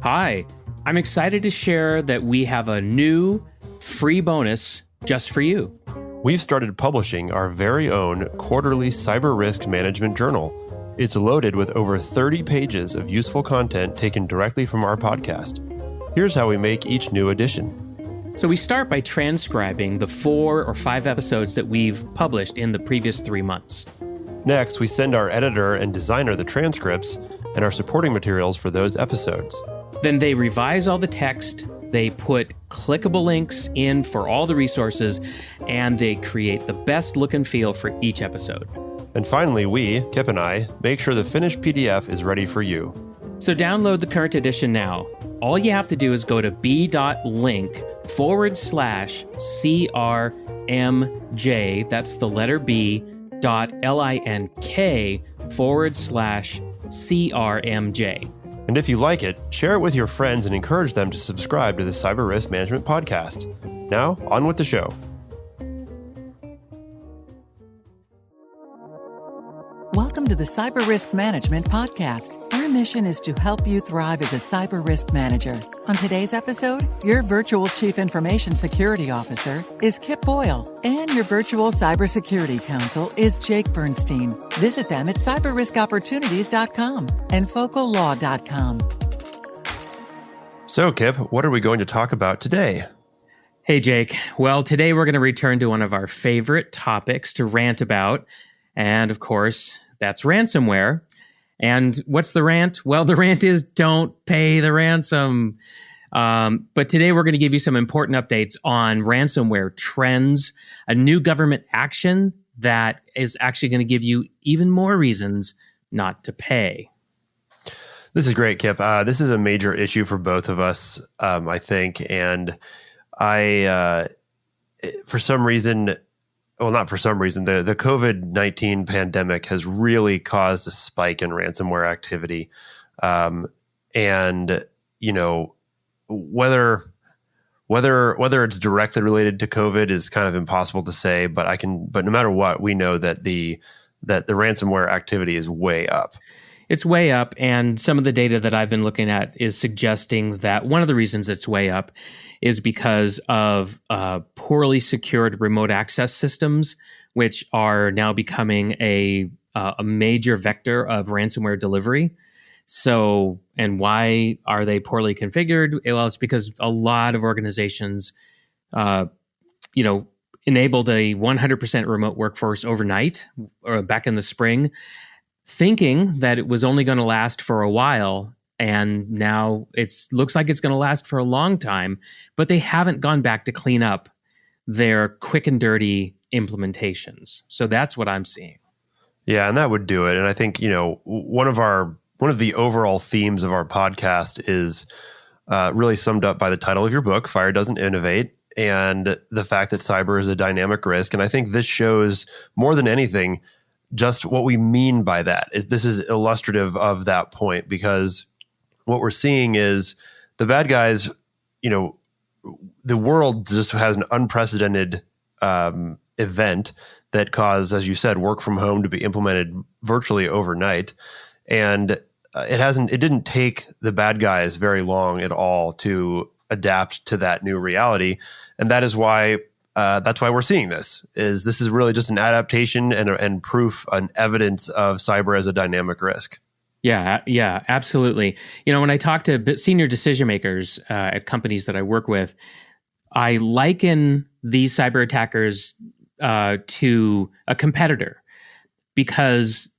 Hi, I'm excited to share that we have a new free bonus just for you. We've started publishing our very own quarterly cyber risk management journal. It's loaded with over 30 pages of useful content taken directly from our podcast. Here's how we make each new edition. So we start by transcribing the 4 or 5 episodes that we've published in the previous 3 months. Next, we send our editor and designer the transcripts and our supporting materials for those episodes. Then they revise all the text, they put clickable links in for all the resources, and they create the best look and feel for each episode. And finally, we, Kip and I, make sure the finished PDF is ready for you. So download the current edition now. All you have to do is go to b.link/CRMJ, that's the letter B, .link/CRMJ. And if you like it, share it with your friends and encourage them to subscribe to the Cyber Risk Management Podcast. Now, on with the show. Welcome to the Cyber Risk Management Podcast. Our mission is to help you thrive as a cyber risk manager. On today's episode, your virtual Chief Information Security Officer is Kip Boyle, and your virtual Cybersecurity Counsel is Jake Bernstein. Visit them at cyberriskopportunities.com and focolaw.com. So, Kip, what are we going to talk about today? Hey, Jake. Well, today we're going to return to one of our favorite topics to rant about. And of course, that's ransomware. And what's the rant? Well, the rant is don't pay the ransom. But today we're going to give you some important updates on ransomware trends, a new government action that is actually going to give you even more reasons not to pay. This is great, Kip. This is a major issue for both of us, I think. And for some reason, well, not for some reason, the COVID-19 pandemic has really caused a spike in ransomware activity. And, you know, whether it's directly related to COVID is kind of impossible to say, but no matter what, we know that the ransomware activity is way up. It's way up, and some of the data that I've been looking at is suggesting that one of the reasons it's way up is because of poorly secured remote access systems, which are now becoming a major vector of ransomware delivery. So, and why are they poorly configured? Well, it's because a lot of organizations, enabled a 100% remote workforce overnight or back in the spring, thinking that it was only going to last for a while, and now it looks like it's going to last for a long time, but they haven't gone back to clean up their quick and dirty implementations. So that's what I'm seeing. Yeah, and that would do it. And I think, one of the overall themes of our podcast is really summed up by the title of your book, Fire Doesn't Innovate, and the fact that cyber is a dynamic risk. And I think this shows more than anything just what we mean by that. This is illustrative of that point, because what we're seeing is the bad guys, the world just has an unprecedented event that caused, as you said, work from home to be implemented virtually overnight. And it didn't take the bad guys very long at all to adapt to that new reality. And that is why we're seeing this is really just an adaptation and proof and evidence of cyber as a dynamic risk. Yeah, absolutely. When I talk to senior decision makers at companies that I work with, I liken these cyber attackers to a competitor, because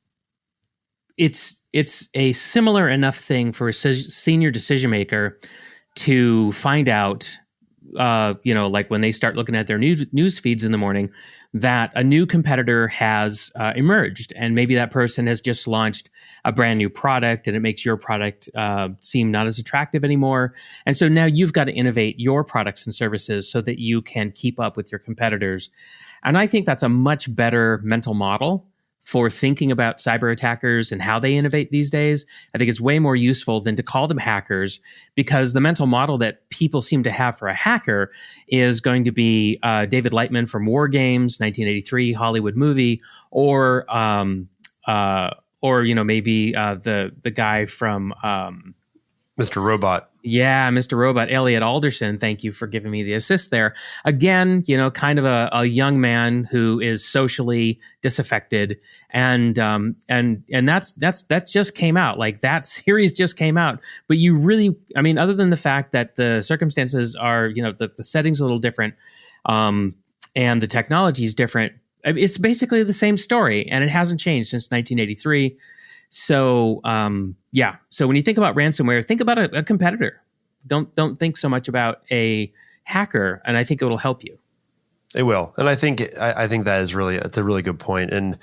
it's a similar enough thing for a senior decision maker to find out, like when they start looking at their news feeds in the morning, that a new competitor has emerged, and maybe that person has just launched a brand new product, and it makes your product seem not as attractive anymore. And so now you've got to innovate your products and services so that you can keep up with your competitors. And I think that's a much better mental model for thinking about cyber attackers and how they innovate these days. I think it's way more useful than to call them hackers, because the mental model that people seem to have for a hacker is going to be David Lightman from War Games, 1983 Hollywood movie, or maybe the guy from Mr. Robot. Yeah, Mr. Robot, Elliot Alderson. Thank you for giving me the assist there. Again, kind of a young man who is socially disaffected, and that just came out. Like, that series just came out. But you really, other than the fact that the circumstances are, the setting's a little different, and the technology is different, it's basically the same story, and it hasn't changed since 1983. So, So when you think about ransomware, think about a competitor. Don't think so much about a hacker, and I think it will help you. It will, and I think that is it's a really good point. And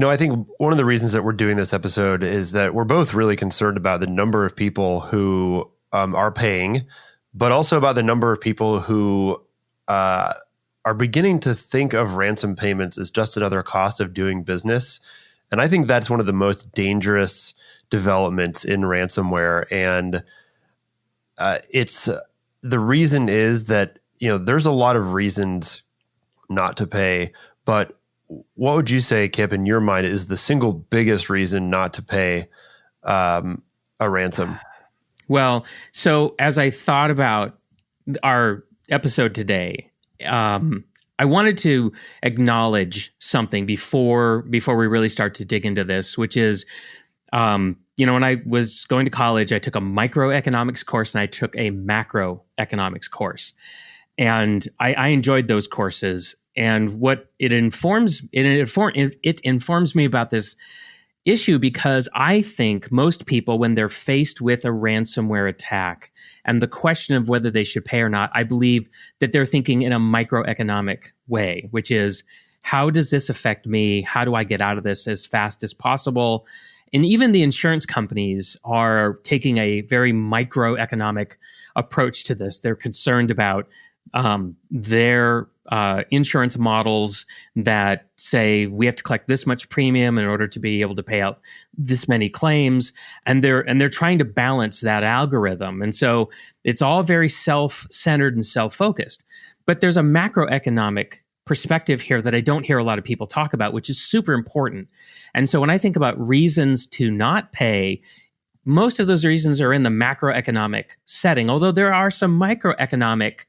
I think one of the reasons that we're doing this episode is that we're both really concerned about the number of people who are paying, but also about the number of people who are beginning to think of ransom payments as just another cost of doing business. And I think that's one of the most dangerous developments in ransomware. And it's the reason is that, there's a lot of reasons not to pay. But what would you say, Kip, in your mind, is the single biggest reason not to pay a ransom? Well, so as I thought about our episode today, I wanted to acknowledge something before we really start to dig into this, which is, when I was going to college, I took a microeconomics course and I took a macroeconomics course, and I enjoyed those courses. And what it informs me about this issue, because I think most people, when they're faced with a ransomware attack and the question of whether they should pay or not, I believe that they're thinking in a microeconomic way, which is, how does this affect me? How do I get out of this as fast as possible? And even the insurance companies are taking a very microeconomic approach to this. They're concerned about their insurance models that say we have to collect this much premium in order to be able to pay out this many claims, and they're trying to balance that algorithm. And so it's all very self-centered and self-focused. But there's a macroeconomic perspective here that I don't hear a lot of people talk about, which is super important. And so when I think about reasons to not pay, most of those reasons are in the macroeconomic setting, although there are some microeconomic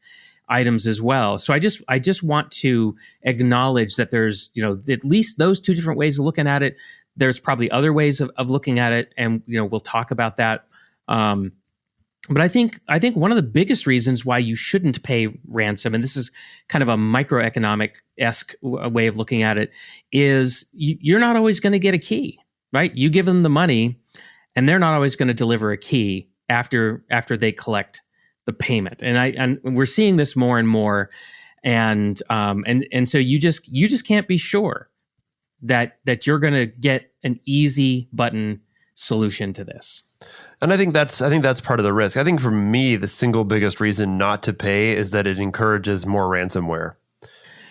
items as well. So I just want to acknowledge that there's, at least those two different ways of looking at it. There's probably other ways of looking at it, and we'll talk about that. But I think one of the biggest reasons why you shouldn't pay ransom, and this is kind of a microeconomic-esque way of looking at it, is you're not always going to get a key, right? You give them the money, and they're not always going to deliver a key after they collect the payment. And we're seeing this more and more, and so you just can't be sure that you're going to get an easy button solution to this. And I think that's part of the risk. I think for me, the single biggest reason not to pay is that it encourages more ransomware.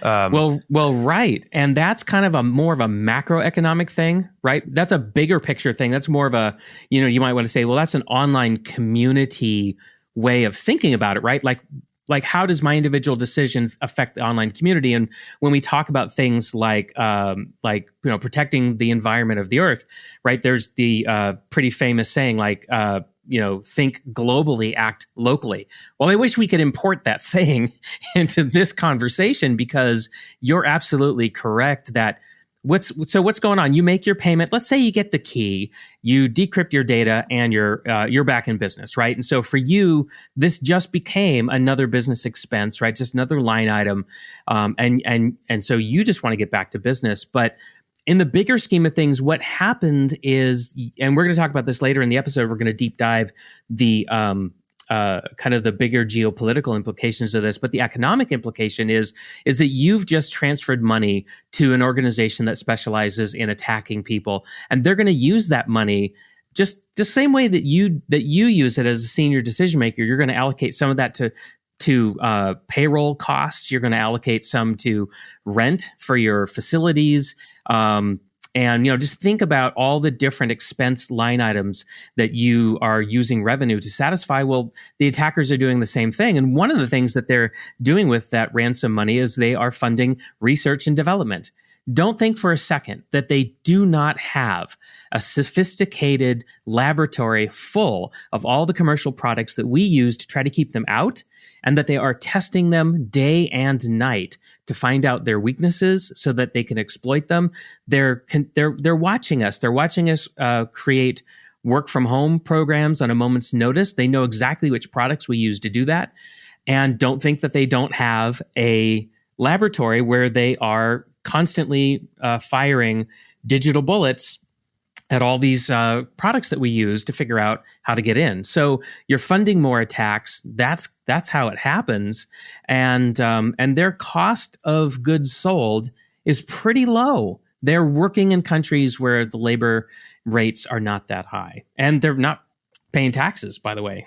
Well, right. And that's kind of more of a macroeconomic thing, right? That's a bigger picture thing. That's more of a, you might want to say, well, that's an online community way of thinking about it, right? Like how does my individual decision affect the online community? And when we talk about things like protecting the environment of the earth, right? There's the pretty famous saying, think globally, act locally. Well, I wish we could import that saying into this conversation, because you're absolutely correct that what's going on? You make your payment. Let's say you get the key, you decrypt your data, and you're back in business, right? And so for you, this just became another business expense, right? Just another line item, and so you just want to get back to business. But in the bigger scheme of things, what happened is, and we're going to talk about this later in the episode, we're going to deep dive the kind of the bigger geopolitical implications of this, but the economic implication is that you've just transferred money to an organization that specializes in attacking people, and they're going to use that money just the same way that you use it as a senior decision maker. You're going to allocate some of that to payroll costs. You're going to allocate some to rent for your facilities. And, just think about all the different expense line items that you are using revenue to satisfy. Well, the attackers are doing the same thing. And one of the things that they're doing with that ransom money is they are funding research and development. don't think for a second that they do not have a sophisticated laboratory full of all the commercial products that we use to try to keep them out, and that they are testing them day and night to find out their weaknesses so that they can exploit them. They're watching us. They're watching us create work from home programs on a moment's notice. They know exactly which products we use to do that, and don't think that they don't have a laboratory where they are constantly firing digital bullets at all these products that we use to figure out how to get in. So you're funding more attacks. That's how it happens, and their cost of goods sold is pretty low. They're working in countries where the labor rates are not that high, and they're not paying taxes, by the way.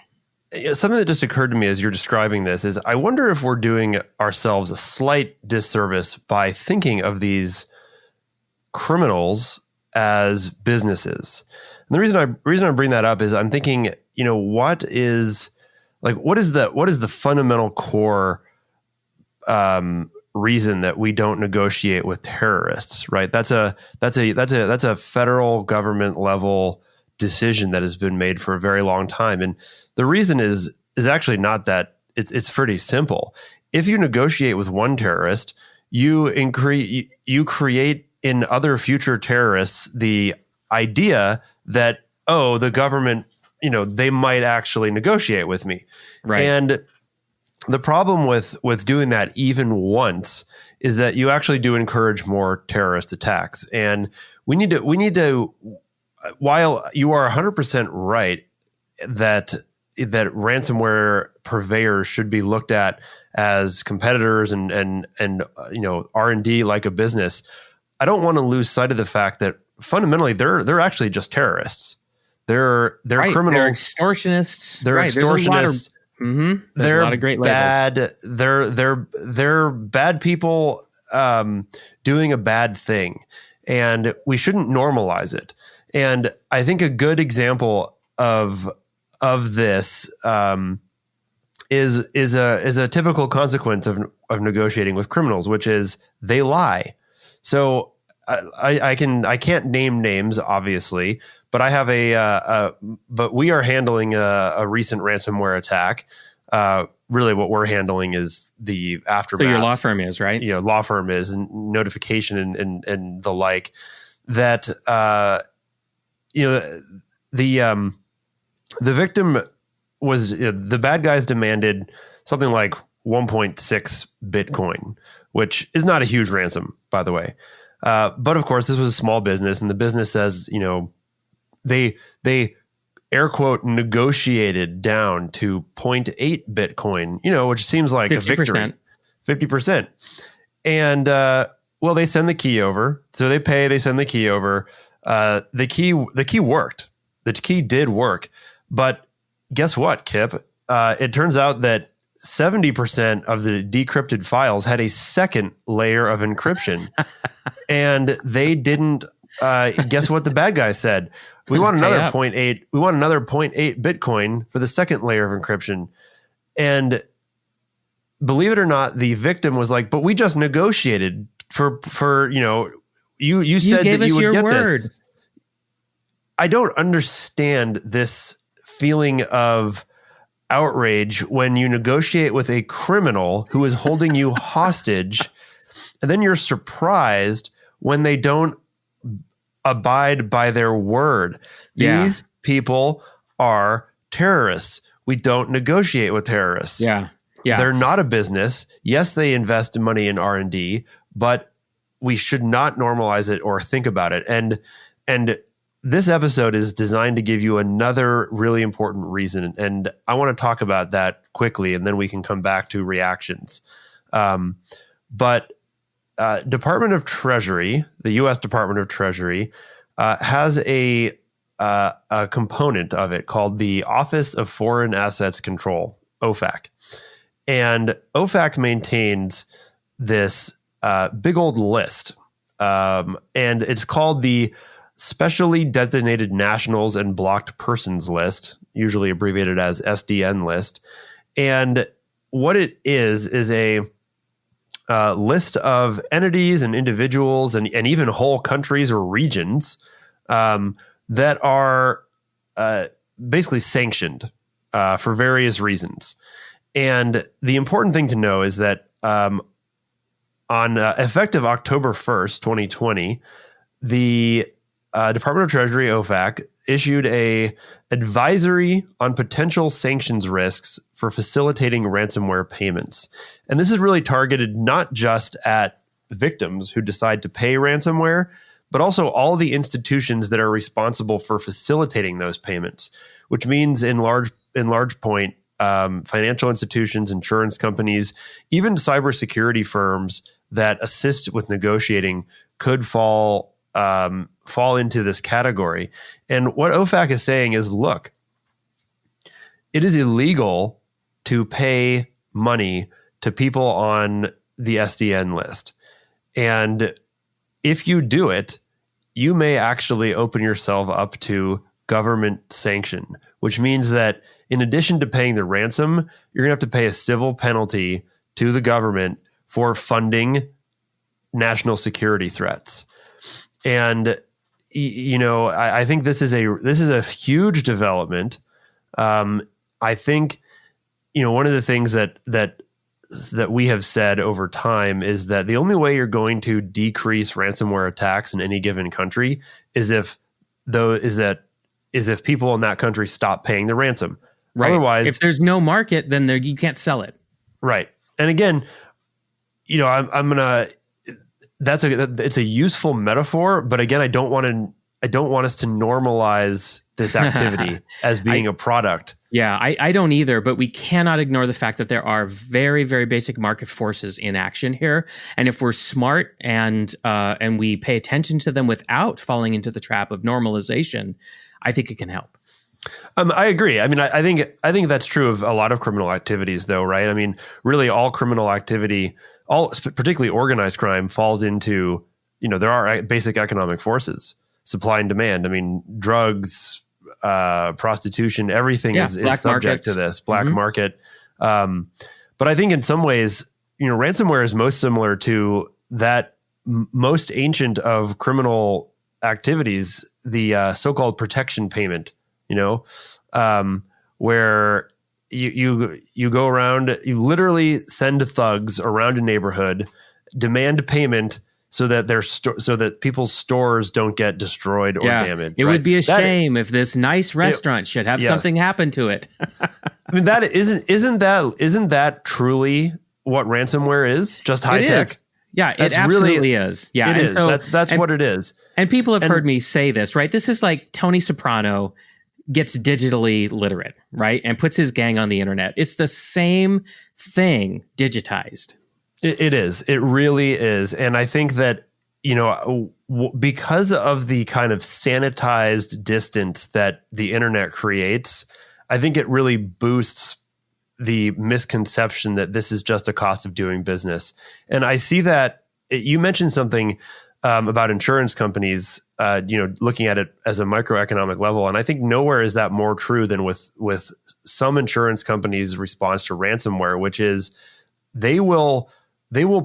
Something that just occurred to me as you're describing this is I wonder if we're doing ourselves a slight disservice by thinking of these criminals as businesses. And the reason I bring that up is I'm thinking, what is the fundamental core reason that we don't negotiate with terrorists, right? That's a federal government level decision that has been made for a very long time. And the reason is actually not that. It's pretty simple. If you negotiate with one terrorist, you create in other future terrorists the idea that, oh, the government, they might actually negotiate with me. Right. And the problem with doing that even once is that you actually do encourage more terrorist attacks. And we need to, while you are 100% right that ransomware purveyors should be looked at as competitors and R&D like a business, I don't want to lose sight of the fact that fundamentally they're actually just terrorists. They're right. criminals. They're extortionists. They're right. extortionists. There's a lot of great labels. They're bad people doing a bad thing, and we shouldn't normalize it. And I think a good example of this is a typical consequence of negotiating with criminals, which is they lie. So I can't name names, obviously, but I have but we are handling a recent ransomware attack. Really, what we're handling is the aftermath. So your law firm is, right? Law firm is, and notification and the like. That the victim was the bad guys demanded something like 1.6 Bitcoin, which is not a huge ransom, by the way. But of course, this was a small business, and the business says, they air quote negotiated down to 0.8 Bitcoin, which seems like 50%. A victory. 50%. And well, they send the key over. So they pay, they send the key over. The key worked. The key did work. But guess what, Kip? It turns out that 70% of the decrypted files had a second layer of encryption. And they didn't guess what the bad guy said? We want another 0.8. We want another 0.8 Bitcoin for the second layer of encryption. And believe it or not, the victim was like, "But we just negotiated for you said that you would get this." I don't understand this feeling of outrage when you negotiate with a criminal who is holding you hostage, and then you're surprised when they don't abide by their word. Yeah. These people are terrorists. We don't negotiate with terrorists. Yeah. They're not a business. Yes, they invest money in R&D, but we should not normalize it or think about it. And this episode is designed to give you another really important reason. And I want to talk about that quickly, and then we can come back to reactions. But Department of Treasury, the U.S. Department of Treasury, has a component of it called the Office of Foreign Assets Control, OFAC. And OFAC maintains this big old list. And it's called the Specially Designated Nationals and Blocked Persons List, usually abbreviated as SDN list. And what it is a list of entities and individuals and even whole countries or regions that are basically sanctioned for various reasons. And the important thing to know is that on effective October 1st, 2020, the Department of Treasury, OFAC, issued a advisory on potential sanctions risks for facilitating ransomware payments. And this is really targeted not just at victims who decide to pay ransomware, but also all the institutions that are responsible for facilitating those payments, which means in large point, financial institutions, insurance companies, even cybersecurity firms that assist with negotiating could fall into this category. And what OFAC is saying is, look, it is illegal to pay money to people on the SDN list. And if you do it, you may actually open yourself up to government sanction, which means that in addition to paying the ransom, you're going to have to pay a civil penalty to the government for funding national security threats. And I think this is a huge development. I think one of the things that we have said over time is that the only way you're going to decrease ransomware attacks in any given country is if people in that country stop paying the ransom. Right. Otherwise, if there's no market, then you can't sell it. Right. And again, it's a useful metaphor, but again, I don't want us to normalize this activity as being a product. Yeah, I don't either, but we cannot ignore the fact that there are very, very basic market forces in action here. And if we're smart and we pay attention to them without falling into the trap of normalization, I think it can help. I agree. I mean, I think that's true of a lot of criminal activities, though, right? I mean, really, all criminal activity, particularly organized crime, falls into there are basic economic forces, supply and demand. I mean, drugs, prostitution, everything is subject to this black market. But I think in some ways, ransomware is most similar to that most ancient of criminal activities, the so-called protection payment. Where you go around, you literally send thugs around a neighborhood, demand payment so that people's stores don't get destroyed or damaged. It would be a shame if this nice restaurant should have something happen to it. I mean, that isn't that truly what ransomware is? Just high tech. Yeah, it absolutely is. Yeah, it is. That's what it is. And people have heard me say this, right? This is like Tony Soprano gets digitally literate, right? And puts his gang on the internet. It's the same thing digitized. It is. It really is. And I think that, because of the kind of sanitized distance that the internet creates, I think it really boosts the misconception that this is just a cost of doing business. And I see that you mentioned something about insurance companies, looking at it as a microeconomic level. And I think nowhere is that more true than with some insurance companies' response to ransomware, which is they will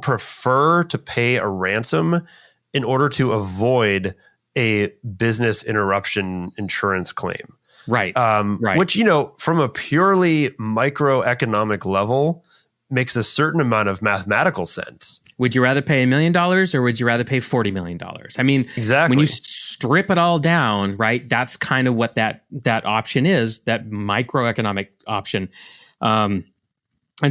prefer to pay a ransom in order to avoid a business interruption insurance claim. Right. Right. Which, from a purely microeconomic level makes a certain amount of mathematical sense. Would you rather pay $1 million or would you rather pay $40 million? I mean, exactly. When you strip it all down, right, that's kind of what that option is, that microeconomic option. And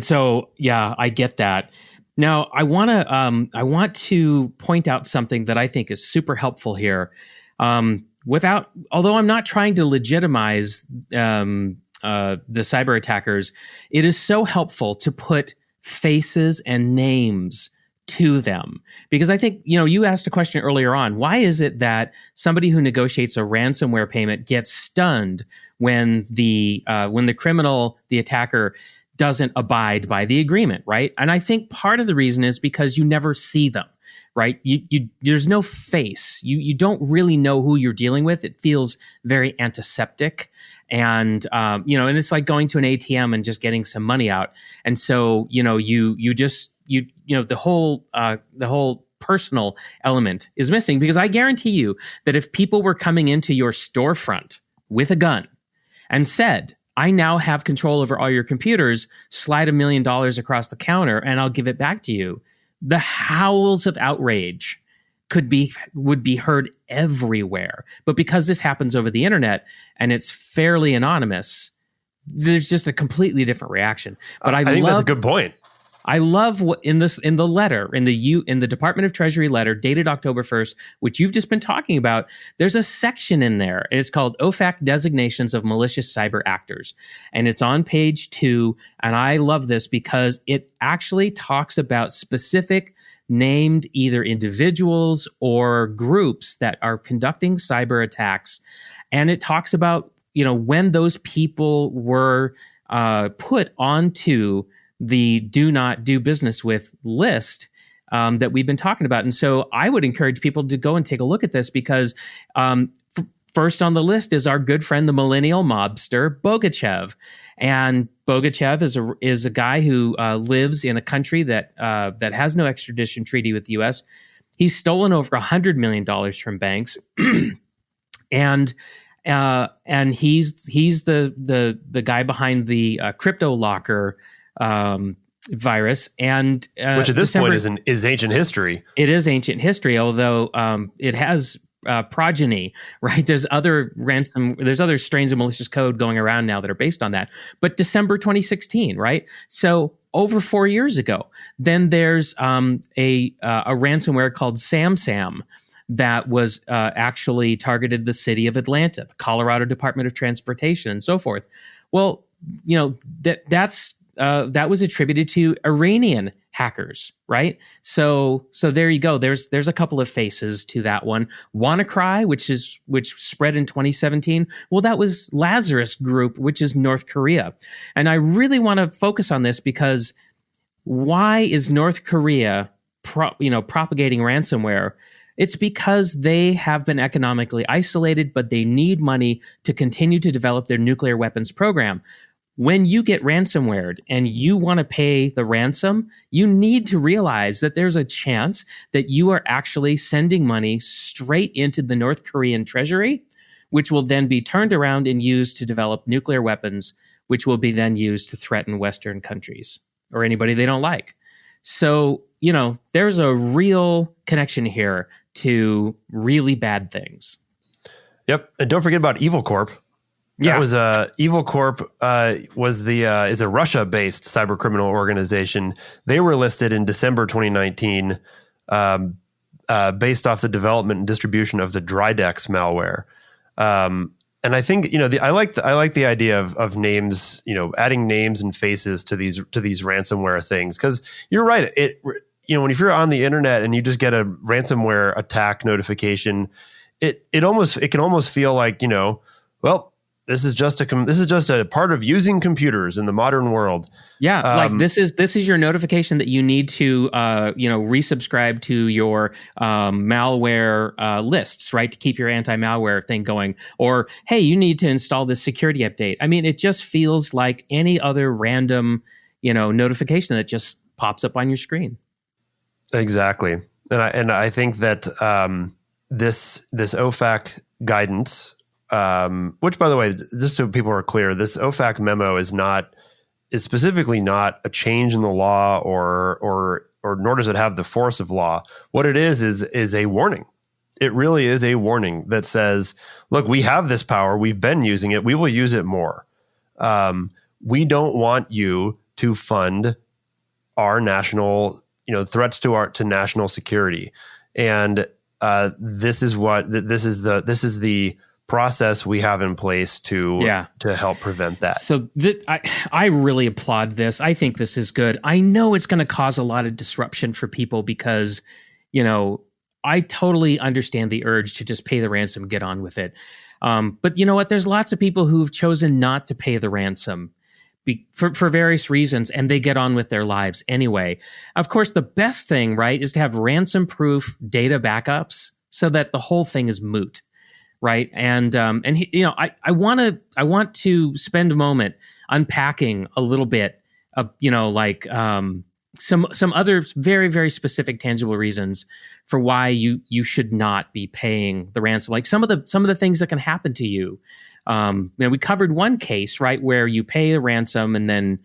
so, yeah, I get that. Now, I want to point out something that I think is super helpful here. Although I'm not trying to legitimize the cyber attackers, it is so helpful to put faces and names to them. Because I think, you asked a question earlier on, why is it that somebody who negotiates a ransomware payment gets stunned when the criminal, the attacker, doesn't abide by the agreement, right? And I think part of the reason is because you never see them, right? There's no face. You don't really know who you're dealing with. It feels very antiseptic. And, and it's like going to an ATM and just getting some money out. And so, the whole personal element is missing, because I guarantee you that if people were coming into your storefront with a gun and said, I now have control over all your computers, slide $1 million across the counter and I'll give it back to you, the howls of outrage would be heard everywhere. But because this happens over the internet and it's fairly anonymous, there's just a completely different reaction. But I think that's a good point. I love what in the letter, in the Department of Treasury letter dated October 1st, which you've just been talking about, there's a section in there. It's called OFAC Designations of Malicious Cyber Actors. And it's on page 2. And I love this because it actually talks about specific named either individuals or groups that are conducting cyber attacks. And it talks about, when those people were put onto the do not do business with list that we've been talking about. And so I would encourage people to go and take a look at this, because first on the list is our good friend, the millennial mobster, Bogachev. And Bogachev is a guy who lives in a country that has no extradition treaty with the U.S. He's stolen over $100 million from banks. And he's the guy behind the crypto locker virus, and which at this point is ancient history. It is ancient history, although it has progeny, right? There's other strains of malicious code going around now that are based on that. But December 2016, right? So over 4 years ago. Then there's a ransomware called SamSam that was actually targeted the city of Atlanta, the Colorado Department of Transportation, and so forth. Well, that was attributed to Iranian hackers, right? So there you go. There's a couple of faces to that one. WannaCry, which spread in 2017. Well, that was Lazarus Group, which is North Korea. And I really want to focus on this because why is North Korea propagating ransomware? It's because they have been economically isolated, but they need money to continue to develop their nuclear weapons program. When you get ransomwared and you want to pay the ransom, you need to realize that there's a chance that you are actually sending money straight into the North Korean treasury, which will then be turned around and used to develop nuclear weapons, which will be then used to threaten Western countries or anybody they don't like. So, there's a real connection here to really bad things. Yep. And don't forget about Evil Corp. That was Evil Corp is a Russia-based cyber criminal organization. They were listed in December 2019 based off the development and distribution of the Drydex malware. And I think I like the idea of names, adding names and faces to these ransomware things, because you're right. If you're on the internet and you just get a ransomware attack notification, it can almost feel like well, this is just a part of using computers in the modern world. Yeah, like this is your notification that you need to resubscribe to your malware lists, right, to keep your anti-malware thing going. Or hey, you need to install this security update. I mean, it just feels like any other random notification that just pops up on your screen. Exactly, and I think that this OFAC guidance. Which, by the way, just so people are clear, this OFAC memo is specifically not a change in the law, or nor does it have the force of law. What it is a warning. It really is a warning that says, look, we have this power. We've been using it. We will use it more. We don't want you to fund our national, threats to national security. And this is the process we have in place to help prevent that. So I really applaud this. I think this is good. I know it's going to cause a lot of disruption for people because, I totally understand the urge to just pay the ransom, get on with it. But you know what? There's lots of people who've chosen not to pay the ransom for various reasons, and they get on with their lives anyway. Of course, the best thing, right, is to have ransom-proof data backups so that the whole thing is moot, right? And I want to spend a moment unpacking a little bit of some other very, very specific tangible reasons for why you should not be paying the ransom. Like some of the things that can happen to you. We covered one case, right, where you pay a ransom and then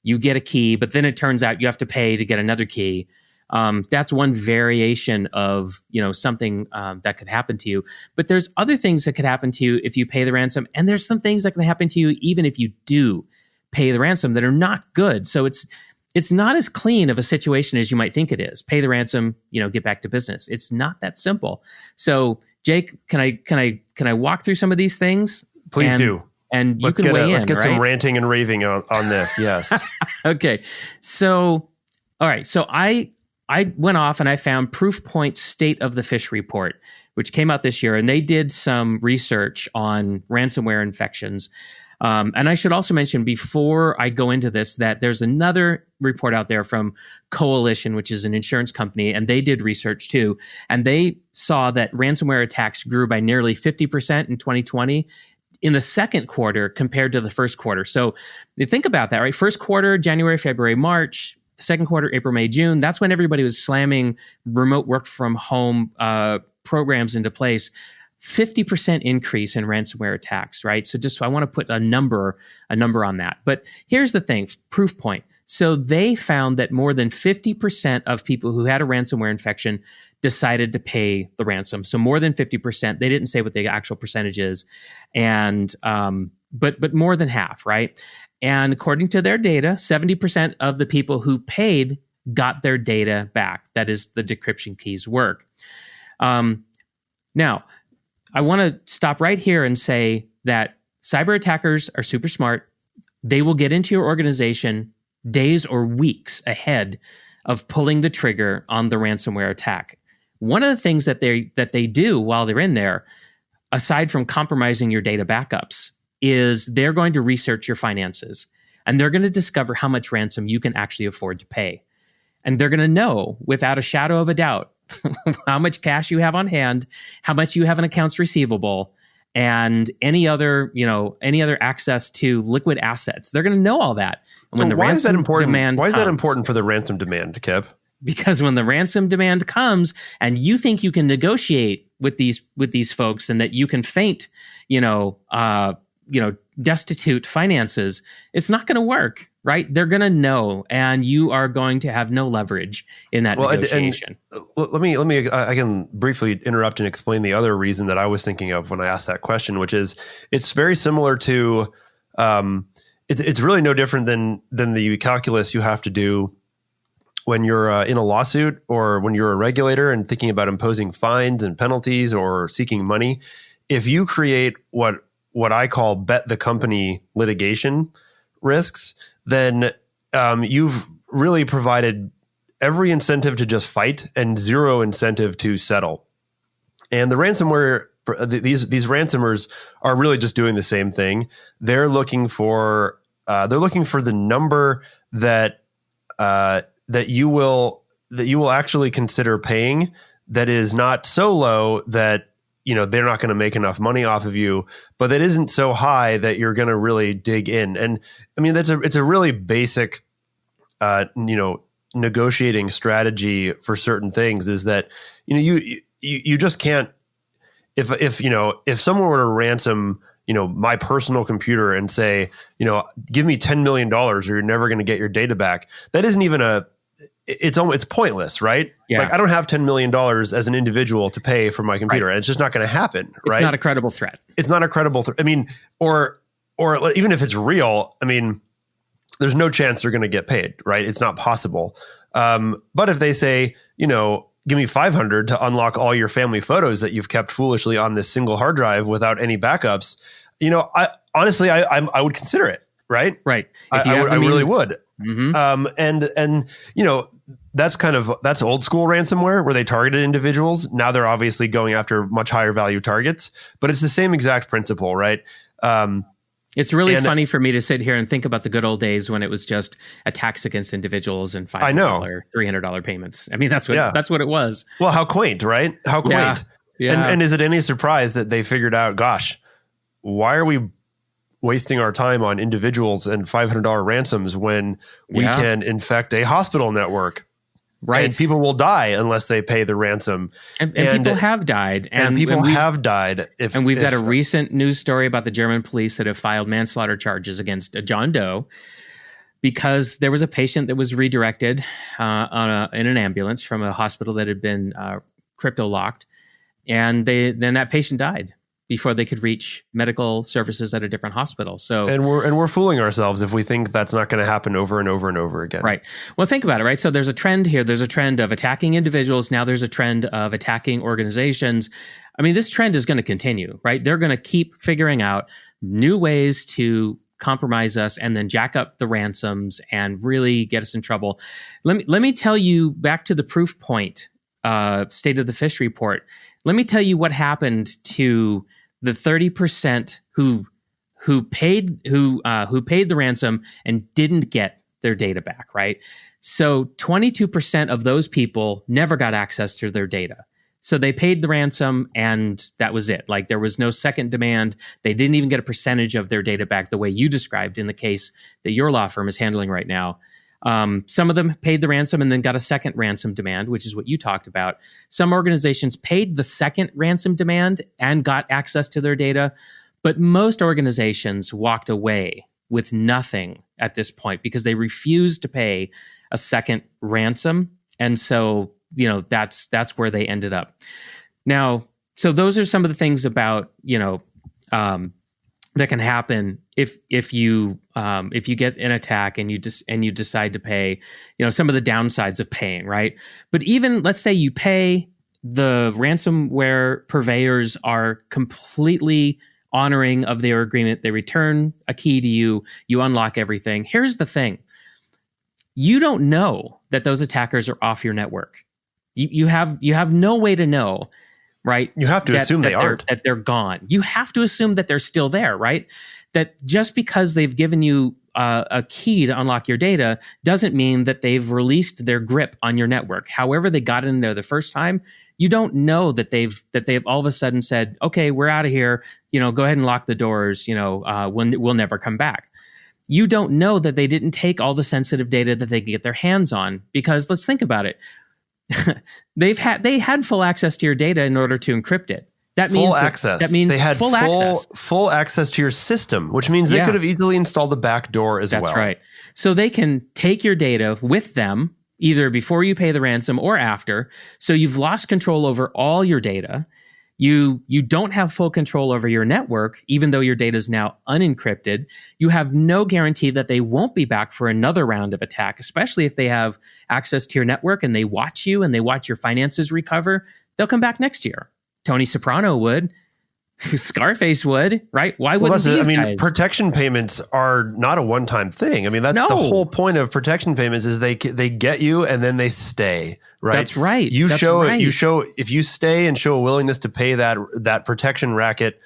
you get a key, but then it turns out you have to pay to get another key. That's one variation of something that could happen to you. But there's other things that could happen to you if you pay the ransom, and there's some things that can happen to you even if you do pay the ransom that are not good. So it's not as clean of a situation as you might think it is. Pay the ransom, get back to business. It's not that simple. So, Jake, can I walk through some of these things? Please do. And you can weigh in. Let's get right? some ranting and raving on this. Yes. Okay. So, all right. So I went off and I found Proofpoint's State of the Fish report, which came out this year, and they did some research on ransomware infections. And I should also mention before I go into this that there's another report out there from Coalition, which is an insurance company, and they did research too. And they saw that ransomware attacks grew by nearly 50% in 2020 in the second quarter compared to the first quarter. So you think about that, right? First quarter, January, February, March. Second quarter, April, May, June. That's when everybody was slamming remote work from home programs into place. 50% increase in ransomware attacks, right? So I want to put a number on that. But here's the thing, Proofpoint. So they found that more than 50% of people who had a ransomware infection decided to pay the ransom. So more than 50%. They didn't say what the actual percentage is, and but more than half, right? And according to their data, 70% of the people who paid got their data back. That is, the decryption keys work. Now, I want to stop right here and say that cyber attackers are super smart. They will get into your organization days or weeks ahead of pulling the trigger on the ransomware attack. One of the things that they do while they're in there, aside from compromising your data backups, is they're going to research your finances, and they're going to discover how much ransom you can actually afford to pay. And they're going to know without a shadow of a doubt how much cash you have on hand, how much you have in accounts receivable, and any other access to liquid assets. They're going to know all that. And when why is that important? Why is that important for the ransom demand, Kip? Because when the ransom demand comes and you think you can negotiate with these folks and that you can feint, destitute finances, it's not going to work, right? They're going to know, and you are going to have no leverage in that negotiation. I can briefly interrupt and explain the other reason that I was thinking of when I asked that question, which is it's very similar to, it's really no different than the calculus you have to do when you're in a lawsuit or when you're a regulator and thinking about imposing fines and penalties or seeking money. If you create what I call bet the company litigation risks, then you've really provided every incentive to just fight and zero incentive to settle. And the ransomware, these ransomers are really just doing the same thing. They're looking for the number that you will actually consider paying that is not so low that they're not going to make enough money off of you, but that isn't so high that you're going to really dig in. And I mean, it's a really basic, negotiating strategy for certain things is that, you just can't, if someone were to ransom, my personal computer and say, give me $10 million or you're never going to get your data back. That isn't even it's pointless, right? Yeah. Like I don't have $10 million as an individual to pay for my computer, right. And it's just not going to happen, right? It's not a credible threat. It's not a credible threat. I mean, or even if it's real, I mean, there's no chance they're going to get paid, right? It's not possible. But if they say, give me 500 to unlock all your family photos that you've kept foolishly on this single hard drive without any backups, I honestly would consider it, right? Right. I really would. Mm-hmm. And that's old school ransomware where they targeted individuals. Now they're obviously going after much higher value targets, but it's the same exact principle, right? It's really funny for me to sit here and think about the good old days when it was just attacks against individuals and $500, $300 payments. I mean, that's what it was. Well, how quaint, right? How quaint. Yeah. And is it any surprise that they figured out, gosh, why are we wasting our time on individuals and $500 ransoms when we can infect a hospital network? Right. And people will die unless they pay the ransom. And people have died. And people have died. And we've got a recent news story about the German police that have filed manslaughter charges against John Doe because there was a patient that was redirected in an ambulance from a hospital that had been crypto locked. And then that patient died before they could reach medical services at a different hospital. So and we're fooling ourselves if we think that's not going to happen over and over and over again. Right. Well, think about it, right? So there's a trend here. There's a trend of attacking individuals. Now there's a trend of attacking organizations. I mean, this trend is going to continue, right? They're going to keep figuring out new ways to compromise us and then jack up the ransoms and really get us in trouble. Let me tell you, back to the proof point, State of the Fish report. Let me tell you what happened to the 30% who paid the ransom and didn't get their data back, right? So 22% of those people never got access to their data. So they paid the ransom and that was it. Like there was no second demand. They didn't even get a percentage of their data back the way you described in the case that your law firm is handling right now. Some of them paid the ransom and then got a second ransom demand, which is what you talked about. Some organizations paid the second ransom demand and got access to their data, but most organizations walked away with nothing at this point because they refused to pay a second ransom. And so, that's where they ended up. Now, so those are some of the things about, that can happen if you get an attack and you decide to pay, some of the downsides of paying, right? But even let's say you pay, the ransomware purveyors are completely honoring of their agreement. They return a key to you. You unlock everything. Here's the thing: you don't know that those attackers are off your network. You have no way to know. Right? You have to assume they aren't. That they're gone. You have to assume that they're still there, right? That just because they've given you a key to unlock your data doesn't mean that they've released their grip on your network. However they got in there the first time, you don't know that they've all of a sudden said, okay, we're out of here. Go ahead and lock the doors. We'll never come back. You don't know that they didn't take all the sensitive data that they could get their hands on, because let's think about it. They had full access to your data in order to encrypt it. That means they had full access to your system, which means they could have easily installed the back door as well. That's right. So they can take your data with them either before you pay the ransom or after. So you've lost control over all your data. You don't have full control over your network, even though your data is now unencrypted. You have no guarantee that they won't be back for another round of attack, especially if they have access to your network and they watch you and they watch your finances recover. They'll come back next year. Tony Soprano would. Scarface would, right? Why wouldn't these guys? Protection payments are not a one-time thing. I mean, that's the whole point of protection payments is they get you and then they stay, right? That's right. If you stay and show a willingness to pay that protection racket,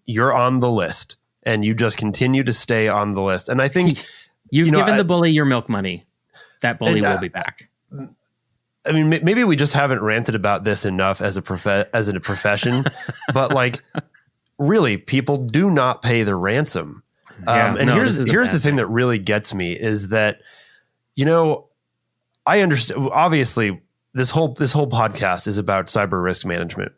you're on the list and you just continue to stay on the list. And I think you've given the bully your milk money. That bully will be back. I mean, maybe we just haven't ranted about this enough as a profession, but really, people do not pay the ransom. Here's the thing that really gets me is that, I understand. Obviously, this whole podcast is about cyber risk management,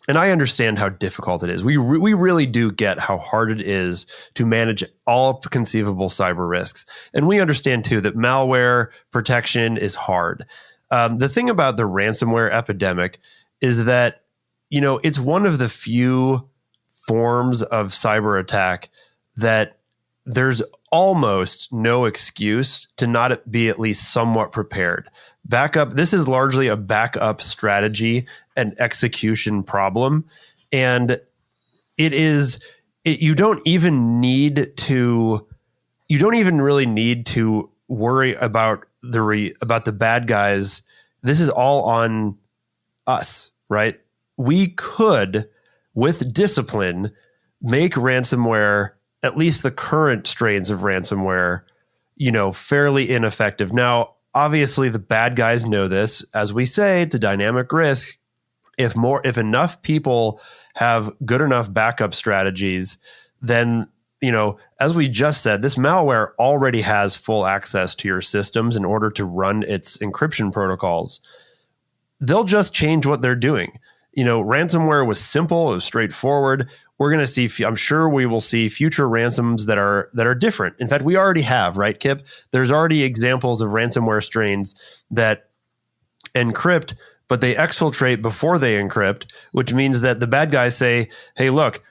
and I understand how difficult it is. We really do get how hard it is to manage all conceivable cyber risks, and we understand too that malware protection is hard. The thing about the ransomware epidemic is that, it's one of the few forms of cyber attack that there's almost no excuse to not be at least somewhat prepared. Backup, this is largely a backup strategy and execution problem. And you don't even really need to worry about the bad guys. This is all on us, right? We could, with discipline, make ransomware at least the current strains of ransomware, fairly ineffective. Now, obviously, the bad guys know this. As we say, it's a dynamic risk. If enough people have good enough backup strategies, then as we just said, this malware already has full access to your systems in order to run its encryption protocols. They'll just change what they're doing. Ransomware was simple, it was straightforward. We're going to see, I'm sure we will see future ransoms that are different. In fact, we already have, right, Kip? There's already examples of ransomware strains that encrypt, but they exfiltrate before they encrypt, which means that the bad guys say, hey, look,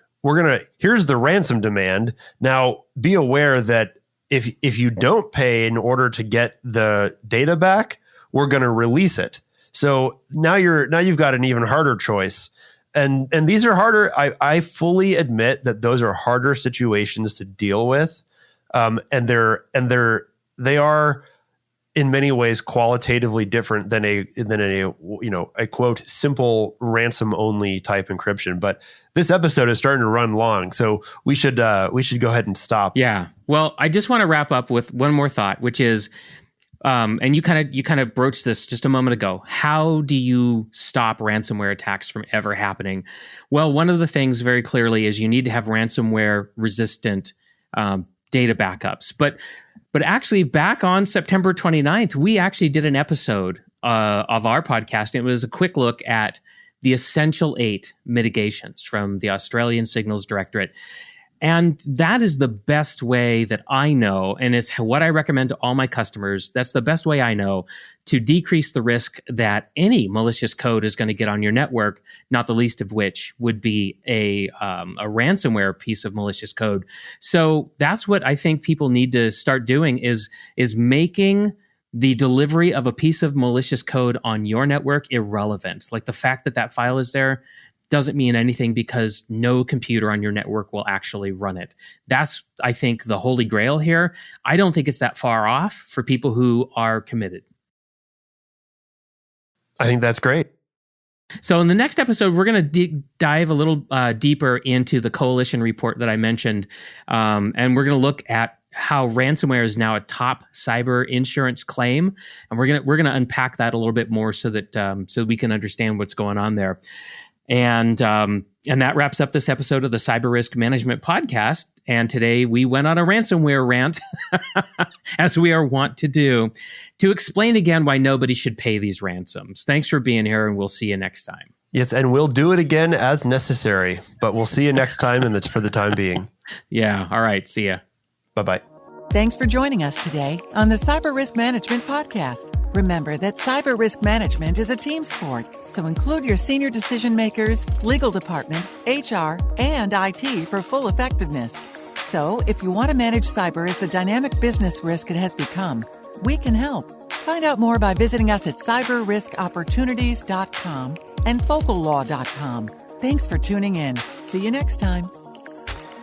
here's the ransom demand. Now, be aware that if you don't pay in order to get the data back, we're going to release it. So now you've got an even harder choice. And these are harder. I fully admit that those are harder situations to deal with. And they are in many ways qualitatively different than a quote simple ransom only type encryption. But this episode is starting to run long, so we should go ahead and stop. Yeah. Well, I just want to wrap up with one more thought, which is, and you kind of broached this just a moment ago. How do you stop ransomware attacks from ever happening? Well, one of the things very clearly is you need to have ransomware resistant data backups. But actually, back on September 29th, we actually did an episode of our podcast. It was a quick look at the Essential 8 mitigations from the Australian Signals Directorate. And that is the best way that I know, and it's what I recommend to all my customers. That's the best way I know to decrease the risk that any malicious code is going to get on your network, not the least of which would be a ransomware piece of malicious code. So that's what I think people need to start doing is making the delivery of a piece of malicious code on your network irrelevant. Like the fact that file is there doesn't mean anything because no computer on your network will actually run it. That's, I think, the holy grail here. I don't think it's that far off for people who are committed. I think that's great. So in the next episode, we're going to dive a little deeper into the coalition report that I mentioned. And we're going to look at how ransomware is now a top cyber insurance claim. And we're going to unpack that a little bit more so that so we can understand what's going on there. And that wraps up this episode of the Cyber Risk Management Podcast. And today we went on a ransomware rant, as we are wont to do, to explain again why nobody should pay these ransoms. Thanks for being here, and we'll see you next time. Yes, and we'll do it again as necessary, but we'll see you next time for the time being. Yeah, all right, see ya. Bye-bye. Thanks for joining us today on the Cyber Risk Management Podcast. Remember that cyber risk management is a team sport, so include your senior decision makers, legal department, HR, and IT for full effectiveness. So, if you want to manage cyber as the dynamic business risk it has become, we can help. Find out more by visiting us at cyberriskopportunities.com and focallaw.com. Thanks for tuning in. See you next time.